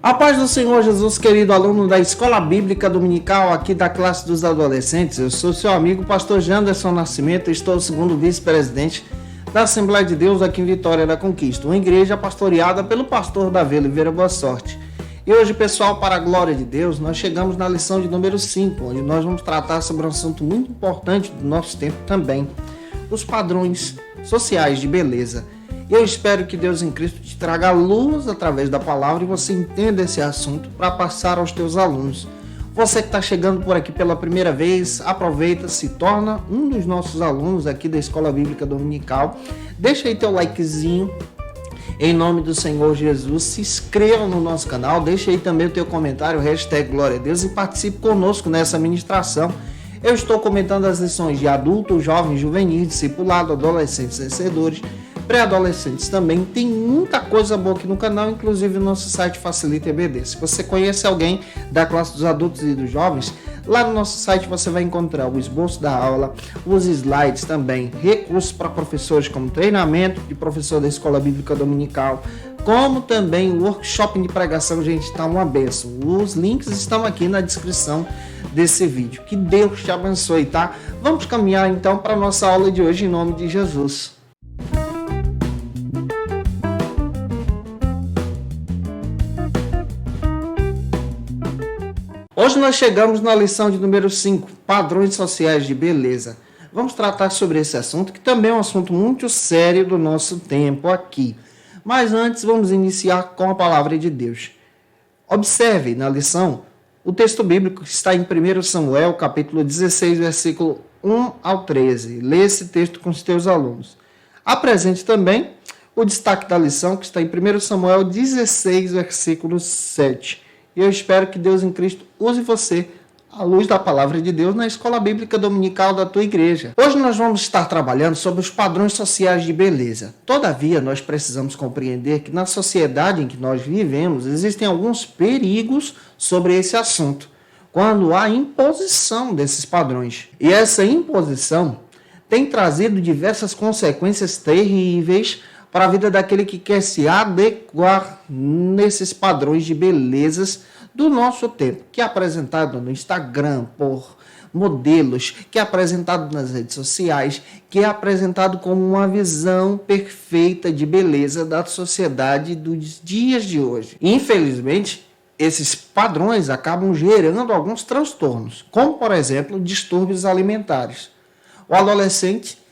A paz do Senhor Jesus, querido aluno da Escola Bíblica Dominical aqui da classe dos adolescentes. Eu sou seu amigo, pastor Janderson Nascimento, estou segundo vice-presidente da Assembleia de Deus aqui em Vitória da Conquista, uma igreja pastoreada pelo pastor Davi Oliveira Boa Sorte. E hoje, pessoal, para a glória de Deus, nós chegamos na lição de número 5, onde nós vamos tratar sobre um assunto muito importante do nosso tempo também, os padrões sociais de beleza. E eu espero que Deus em Cristo te traga luz através da palavra e você entenda esse assunto para passar aos teus alunos. Você que está chegando por aqui pela primeira vez, aproveita, se torna um dos nossos alunos aqui da Escola Bíblica Dominical. Deixa aí teu likezinho, em nome do Senhor Jesus. Se inscreva no nosso canal, deixa aí também o teu comentário, hashtag Glória a Deus, e participe conosco nessa ministração. Eu estou comentando as lições de adultos, jovens, juvenis, discipulado, adolescentes vencedores, pré-adolescentes também. Tem muita coisa boa aqui no canal, inclusive o nosso site Facilita EBD. Se você conhece alguém da classe dos adultos e dos jovens, lá no nosso site você vai encontrar o esboço da aula, os slides também, recursos para professores como treinamento de professor da Escola Bíblica Dominical, como também o workshop de pregação. Gente, está uma bênção. Os links estão aqui na descrição desse vídeo. Que Deus te abençoe, tá? Vamos caminhar então para a nossa aula de hoje em nome de Jesus. Hoje nós chegamos na lição de número 5, padrões sociais de beleza. Vamos tratar sobre esse assunto, que também é um assunto muito sério do nosso tempo aqui. Mas antes, vamos iniciar com a palavra de Deus. Observe na lição o texto bíblico que está em 1 Samuel, capítulo 16, versículo 1 ao 13. Lê esse texto com os teus alunos. Apresente também o destaque da lição, que está em 1 Samuel 16, versículo 7. E eu espero que Deus em Cristo use você, à luz da palavra de Deus, na Escola Bíblica Dominical da tua igreja. Hoje nós vamos estar trabalhando sobre os padrões sociais de beleza. Todavia, nós precisamos compreender que na sociedade em que nós vivemos, existem alguns perigos sobre esse assunto, quando há imposição desses padrões. E essa imposição tem trazido diversas consequências terríveis para a vida daquele que quer se adequar nesses padrões de belezas do nosso tempo, que é apresentado no Instagram por modelos, que é apresentado nas redes sociais, que é apresentado como uma visão perfeita de beleza da sociedade dos dias de hoje. Infelizmente, esses padrões acabam gerando alguns transtornos, como, por exemplo, distúrbios alimentares. O adolescente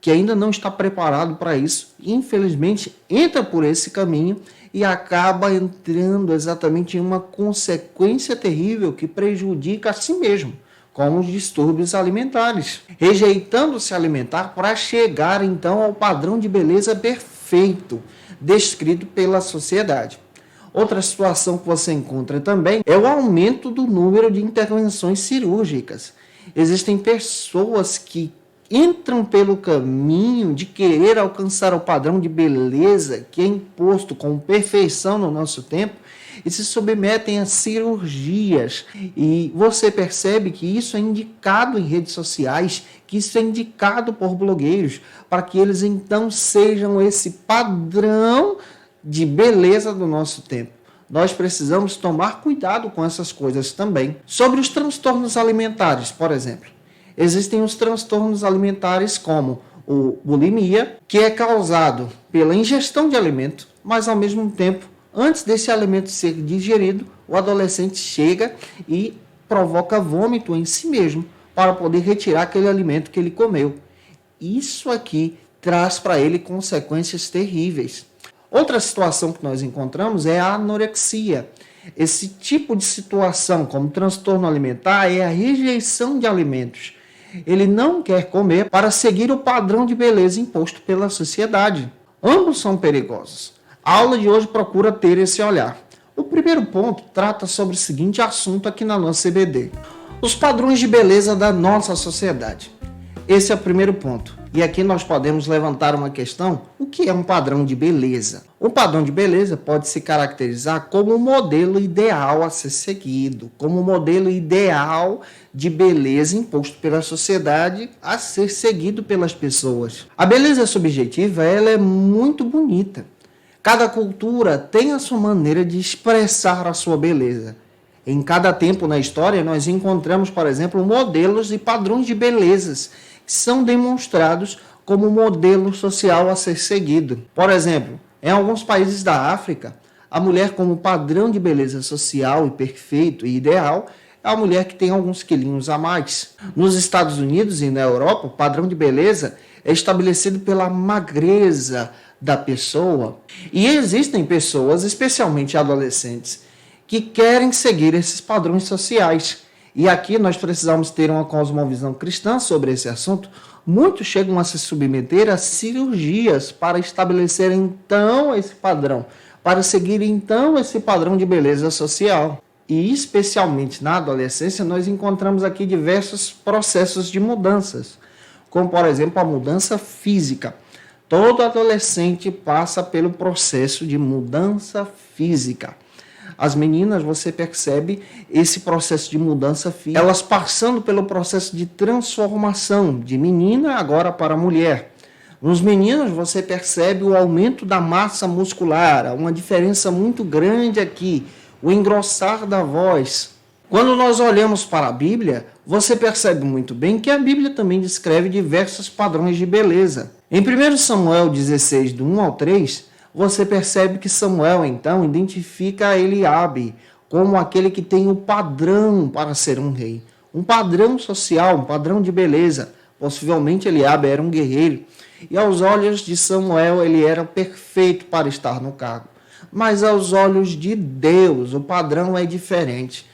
que ainda não está preparado para isso, infelizmente, entra por esse caminho e acaba entrando exatamente em uma consequência terrível que prejudica a si mesmo, como os distúrbios alimentares, rejeitando se alimentar para chegar então ao padrão de beleza perfeito descrito pela sociedade. Outra situação que você encontra também é o aumento do número de intervenções cirúrgicas. Existem pessoas que entram pelo caminho de querer alcançar o padrão de beleza que é imposto com perfeição no nosso tempo e se submetem a cirurgias. E você percebe que isso é indicado em redes sociais, que isso é indicado por blogueiros, para que eles então sejam esse padrão de beleza do nosso tempo. Nós precisamos tomar cuidado com essas coisas também. Sobre os transtornos alimentares, por exemplo. Existem os transtornos alimentares como o bulimia, que é causado pela ingestão de alimento, mas ao mesmo tempo, antes desse alimento ser digerido, o adolescente chega e provoca vômito em si mesmo para poder retirar aquele alimento que ele comeu. Isso aqui traz para ele consequências terríveis. Outra situação que nós encontramos é a anorexia. Esse tipo de situação, como transtorno alimentar, é a rejeição de alimentos. Ele não quer comer para seguir o padrão de beleza imposto pela sociedade. Ambos são perigosos. A aula de hoje procura ter esse olhar. O primeiro ponto trata sobre o seguinte assunto aqui na nossa EBD: os padrões de beleza da nossa sociedade. Esse é o primeiro ponto. E aqui nós podemos levantar uma questão: o que é um padrão de beleza? O padrão de beleza pode se caracterizar como um modelo ideal a ser seguido, como um modelo ideal de beleza imposto pela sociedade a ser seguido pelas pessoas. A beleza subjetiva, ela é muito bonita. Cada cultura tem a sua maneira de expressar a sua beleza. Em cada tempo na história, nós encontramos, por exemplo, modelos e padrões de belezas que são demonstrados como modelo social a ser seguido. Por exemplo, em alguns países da África, a mulher como padrão de beleza social e perfeito e ideal é a mulher que tem alguns quilinhos a mais. Nos Estados Unidos e na Europa, o padrão de beleza é estabelecido pela magreza da pessoa. E existem pessoas, especialmente adolescentes, que querem seguir esses padrões sociais. E aqui nós precisamos ter uma cosmovisão cristã sobre esse assunto. Muitos chegam a se submeter a cirurgias para estabelecer então esse padrão, para seguir então esse padrão de beleza social. E especialmente na adolescência nós encontramos aqui diversos processos de mudanças, como por exemplo a mudança física. Todo adolescente passa pelo processo de mudança física. As meninas, você percebe esse processo de mudança física, elas passando pelo processo de transformação de menina agora para mulher. Nos meninos, você percebe o aumento da massa muscular, uma diferença muito grande aqui, o engrossar da voz. Quando nós olhamos para a Bíblia, você percebe muito bem que a Bíblia também descreve diversos padrões de beleza. Em 1 Samuel 16, do 1 ao 3, você percebe que Samuel, então, identifica Eliabe como aquele que tem o padrão para ser um rei. Um padrão social, um padrão de beleza. Possivelmente Eliabe era um guerreiro. E aos olhos de Samuel, ele era perfeito para estar no cargo. Mas aos olhos de Deus, o padrão é diferente.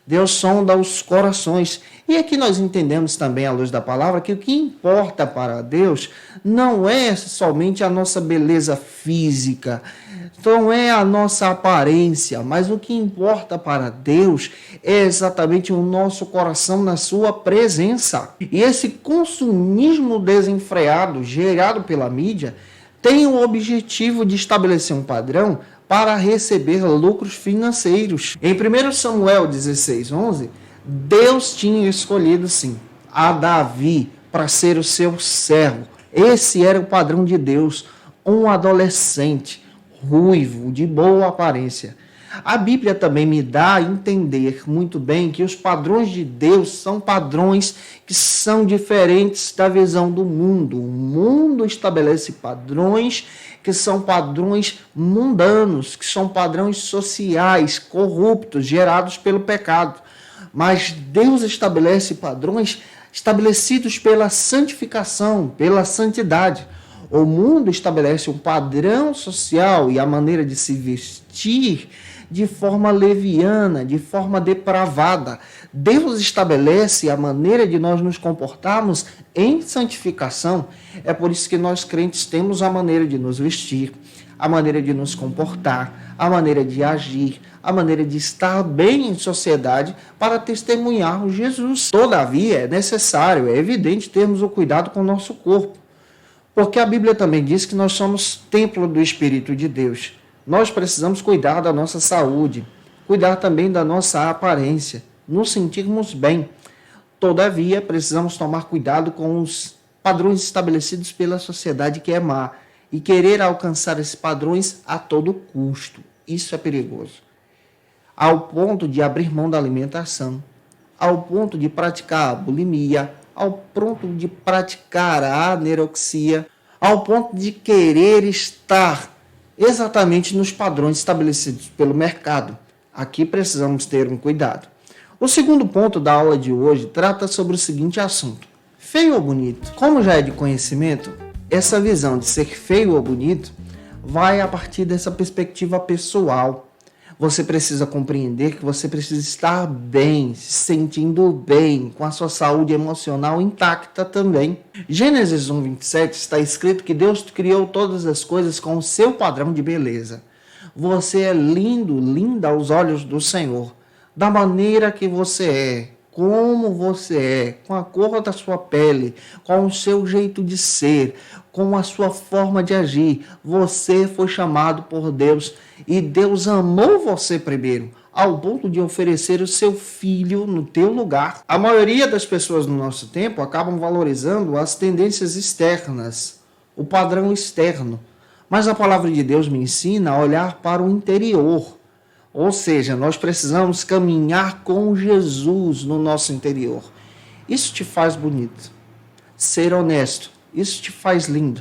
Deus sonda os corações. E aqui nós entendemos também, à luz da palavra, que o que importa para Deus não é somente a nossa beleza física, não é a nossa aparência, mas o que importa para Deus é exatamente o nosso coração na sua presença. E esse consumismo desenfreado, gerado pela mídia, tem o objetivo de estabelecer um padrão para receber lucros financeiros. Em 1 Samuel 16, 11, Deus tinha escolhido, sim, a Davi para ser o seu servo. Esse era o padrão de Deus, um adolescente, ruivo, de boa aparência. A Bíblia também me dá a entender muito bem que os padrões de Deus são padrões que são diferentes da visão do mundo. O mundo estabelece padrões que são padrões mundanos, que são padrões sociais, corruptos, gerados pelo pecado. Mas Deus estabelece padrões estabelecidos pela santificação, pela santidade. O mundo estabelece um padrão social e a maneira de se vestir de forma leviana, de forma depravada. Deus estabelece a maneira de nós nos comportarmos em santificação. É por isso que nós crentes temos a maneira de nos vestir, a maneira de nos comportar, a maneira de agir, a maneira de estar bem em sociedade para testemunharmos Jesus. Todavia, é necessário, é evidente termos o cuidado com o nosso corpo, porque a Bíblia também diz que nós somos templo do Espírito de Deus. Nós precisamos cuidar da nossa saúde, cuidar também da nossa aparência, nos sentirmos bem. Todavia, precisamos tomar cuidado com os padrões estabelecidos pela sociedade que é má e querer alcançar esses padrões a todo custo. Isso é perigoso. Ao ponto de abrir mão da alimentação, ao ponto de praticar a bulimia, ao ponto de praticar a anorexia, ao ponto de querer estar exatamente nos padrões estabelecidos pelo mercado. Aqui precisamos ter um cuidado. O segundo ponto da aula de hoje trata sobre o seguinte assunto: feio ou bonito? Como já é de conhecimento, essa visão de ser feio ou bonito vai a partir dessa perspectiva pessoal. Você precisa compreender que você precisa estar bem, se sentindo bem, com a sua saúde emocional intacta também. Gênesis 1:27 está escrito que Deus criou todas as coisas com o seu padrão de beleza. Você é lindo, linda aos olhos do Senhor, da maneira que você é, como você é, com a cor da sua pele, com o seu jeito de ser, com a sua forma de agir. Você foi chamado por Deus e Deus amou você primeiro, ao ponto de oferecer o seu filho no teu lugar. A maioria das pessoas no nosso tempo acabam valorizando as tendências externas, o padrão externo, Mas a palavra de Deus me ensina a olhar para o interior. Ou seja, nós precisamos caminhar com Jesus no nosso interior. Isso te faz bonito. Ser honesto, isso te faz lindo.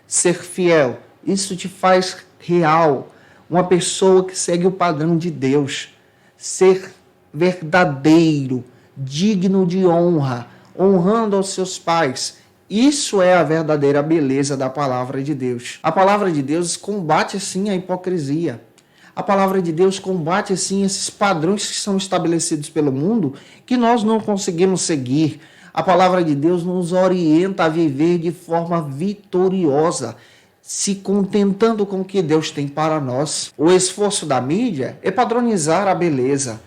Ser fiel, isso te faz real. Uma pessoa que segue o padrão de Deus. Ser verdadeiro, digno de honra, honrando aos seus pais. Isso é a verdadeira beleza da palavra de Deus. A palavra de Deus combate, sim, a hipocrisia. A palavra de Deus combate, sim, esses padrões que são estabelecidos pelo mundo que nós não conseguimos seguir. A palavra de Deus nos orienta a viver de forma vitoriosa, se contentando com o que Deus tem para nós. O esforço da mídia é padronizar a beleza.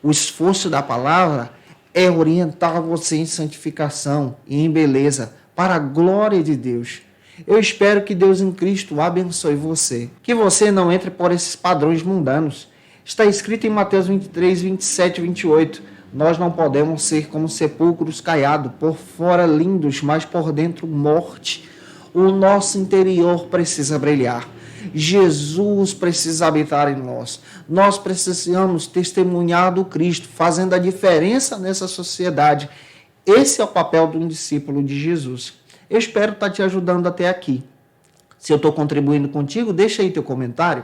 O esforço da palavra é orientar você em santificação e em beleza, para a glória de Deus. Eu espero que Deus em Cristo abençoe você, que você não entre por esses padrões mundanos. Está escrito em Mateus 23, 27 e 28, nós não podemos ser como sepulcros caiados, por fora lindos, mas por dentro morte. O nosso interior precisa brilhar. Jesus precisa habitar em nós. Nós precisamos testemunhar do Cristo, fazendo a diferença nessa sociedade. Esse é o papel de um discípulo de Jesus. Eu espero estar te ajudando até aqui. Se eu estou contribuindo contigo, deixa aí teu comentário.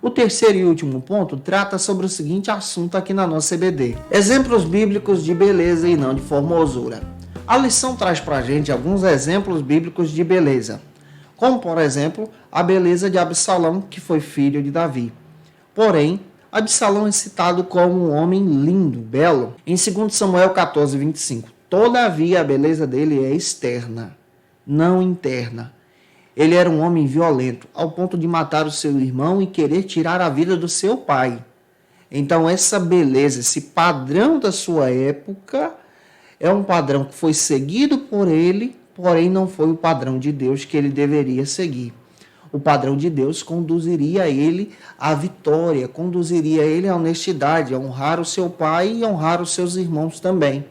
O terceiro e último ponto trata sobre o seguinte assunto aqui na nossa EBD. Exemplos bíblicos de beleza e não de formosura. A lição traz para a gente alguns exemplos bíblicos de beleza. Como, por exemplo, a beleza de Absalão, que foi filho de Davi. Porém, Absalão é citado como um homem lindo, belo, em 2 Samuel 14, 25. Todavia, a beleza dele é externa, não interna. Ele era um homem violento, ao ponto de matar o seu irmão e querer tirar a vida do seu pai. Então, essa beleza, esse padrão da sua época, é um padrão que foi seguido por ele, porém não foi o padrão de Deus que ele deveria seguir. O padrão de Deus conduziria ele à vitória, conduziria ele à honestidade, a honrar o seu pai e honrar os seus irmãos também.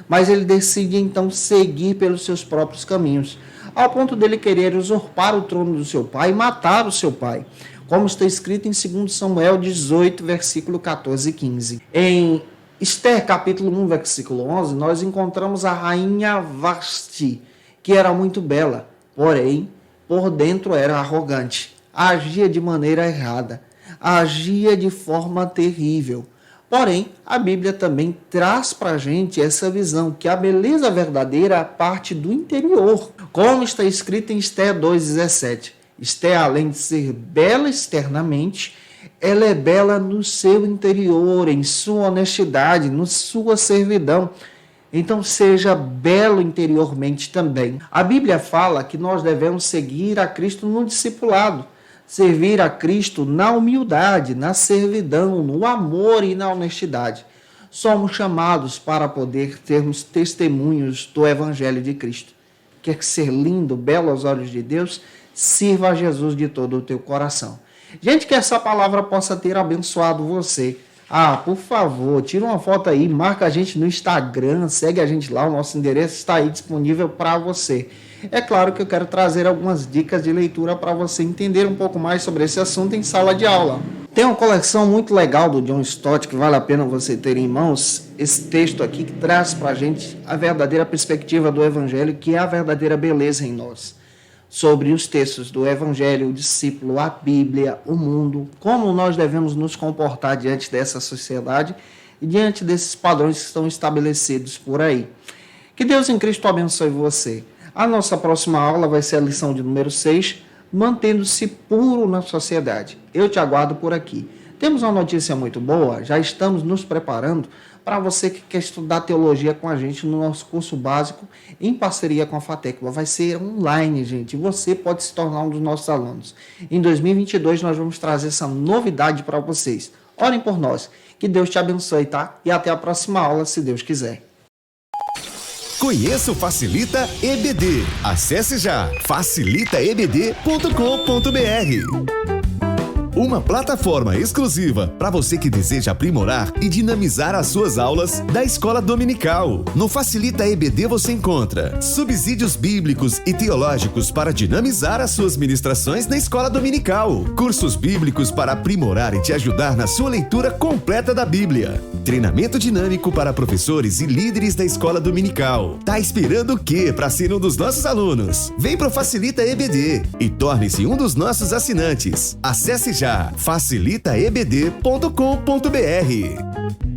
Mas ele decide então seguir pelos seus próprios caminhos, ao ponto dele querer usurpar o trono do seu pai e matar o seu pai, como está escrito em 2 Samuel 18, versículo 14 e 15. Em Esther, capítulo 1, versículo 11, nós encontramos a rainha Vasti, que era muito bela, porém, por dentro era arrogante, agia de maneira errada, agia de forma terrível. Porém, a Bíblia também traz para a gente essa visão, que a beleza verdadeira parte do interior, como está escrito em Esther 2,17. Esther, além de ser bela externamente, ela é bela no seu interior, em sua honestidade, na sua servidão. Então, seja belo interiormente também. A Bíblia fala que nós devemos seguir a Cristo no discipulado, servir a Cristo na humildade, na servidão, no amor e na honestidade. Somos chamados para poder termos testemunhos do Evangelho de Cristo. Quer ser lindo, belo aos olhos de Deus? Sirva a Jesus de todo o teu coração. Gente, que essa palavra possa ter abençoado você. Por favor, tira uma foto aí, marca a gente no Instagram, segue a gente lá, o nosso endereço está aí disponível para você. É claro que eu quero trazer algumas dicas de leitura para você entender um pouco mais sobre esse assunto em sala de aula. Tem uma coleção muito legal do John Stott que vale a pena você ter em mãos. Esse texto aqui que traz para a gente a verdadeira perspectiva do Evangelho, que é a verdadeira beleza em nós. Sobre os textos do Evangelho, o discípulo, a Bíblia, o mundo, como nós devemos nos comportar diante dessa sociedade e diante desses padrões que estão estabelecidos por aí. Que Deus em Cristo abençoe você. A nossa próxima aula vai ser a lição de número 6, mantendo-se puro na sociedade. Eu te aguardo por aqui. Temos uma notícia muito boa, já estamos nos preparando para você que quer estudar teologia com a gente no nosso curso básico, em parceria com a FATECBA. Vai ser online, gente, e você pode se tornar um dos nossos alunos. Em 2022, nós vamos trazer essa novidade para vocês. Orem por nós. Que Deus te abençoe, tá? E até a próxima aula, se Deus quiser. Conheça o Facilita EBD. Acesse já facilitaebd.com.br. uma plataforma exclusiva para você que deseja aprimorar e dinamizar as suas aulas da Escola Dominical. No Facilita EBD você encontra subsídios bíblicos e teológicos para dinamizar as suas ministrações na Escola Dominical, cursos bíblicos para aprimorar e te ajudar na sua leitura completa da Bíblia, treinamento dinâmico para professores e líderes da Escola Dominical. Tá esperando o quê para ser um dos nossos alunos? Vem pro Facilita EBD e torne-se um dos nossos assinantes. Acesse já facilitaebd.com.br.